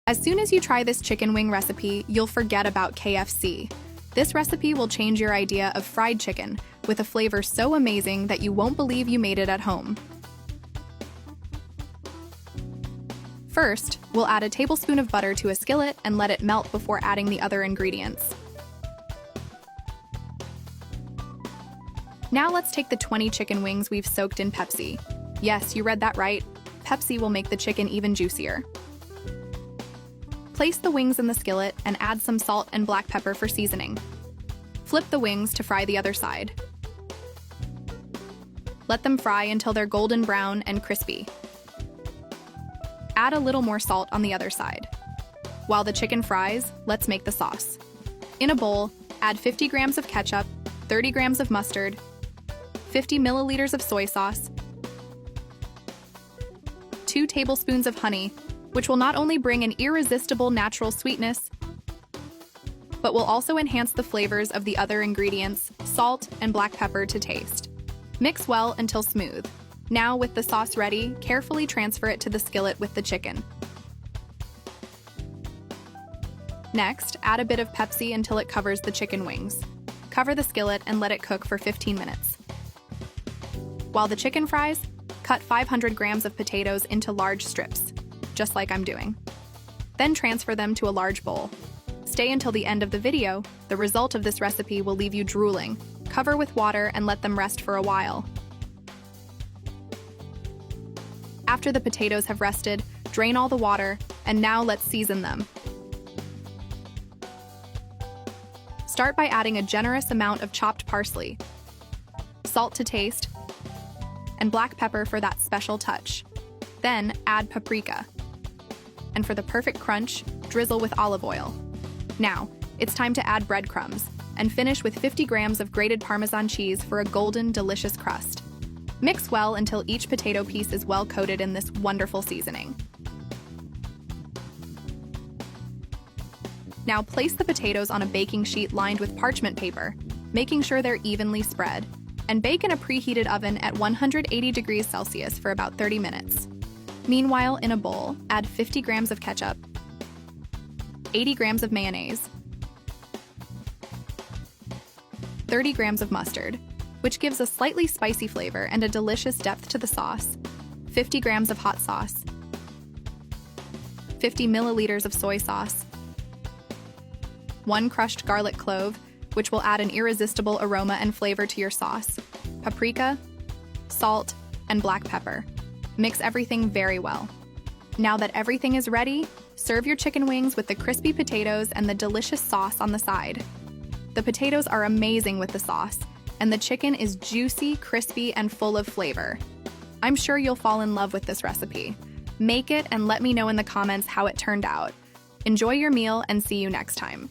As soon as you try this chicken wing recipe, you'll forget about KFC. This recipe will change your idea of fried chicken with a flavor so amazing that you won't believe you made it at home. First, we'll add a tablespoon of butter to a skillet and let it melt before adding the other ingredients. Now let's take the 20 chicken wings we've soaked in Pepsi. Yes, you read that right. Pepsi will make the chicken even juicier. Place the wings in the skillet and add some salt and black pepper for seasoning. Flip the wings to fry the other side. Let them fry until they're golden brown and crispy. Add a little more salt on the other side. While the chicken fries, let's make the sauce. In a bowl, add 50 grams of ketchup, 30 grams of mustard, 50 milliliters of soy sauce, 2 tablespoons of honey, which will not only bring an irresistible natural sweetness, but will also enhance the flavors of the other ingredients, salt and black pepper to taste. Mix well until smooth. Now, with the sauce ready, carefully transfer it to the skillet with the chicken. Next, add a bit of Pepsi until it covers the chicken wings. Cover the skillet and let it cook for 15 minutes. While the chicken fries, cut 500 grams of potatoes into large strips, just like I'm doing. Then transfer them to a large bowl. Stay until the end of the video. The result of this recipe will leave you drooling. Cover with water and let them rest for a while. After the potatoes have rested, drain all the water, and now let's season them. Start by adding a generous amount of chopped parsley, salt to taste, and black pepper for that special touch. Then add paprika. And for the perfect crunch, drizzle with olive oil. Now, it's time to add breadcrumbs, and finish with 50 grams of grated Parmesan cheese for a golden, delicious crust. Mix well until each potato piece is well coated in this wonderful seasoning. Now place the potatoes on a baking sheet lined with parchment paper, making sure they're evenly spread, and bake in a preheated oven at 180 degrees Celsius for about 30 minutes. Meanwhile, in a bowl, add 50 grams of ketchup, 80 grams of mayonnaise, 30 grams of mustard, which gives a slightly spicy flavor and a delicious depth to the sauce, 50 grams of hot sauce, 50 milliliters of soy sauce, 1 crushed garlic clove, which will add an irresistible aroma and flavor to your sauce, paprika, salt, and black pepper. Mix everything very well. Now that everything is ready, serve your chicken wings with the crispy potatoes and the delicious sauce on the side. The potatoes are amazing with the sauce, and the chicken is juicy, crispy, and full of flavor. I'm sure you'll fall in love with this recipe. Make it and let me know in the comments how it turned out. Enjoy your meal and see you next time.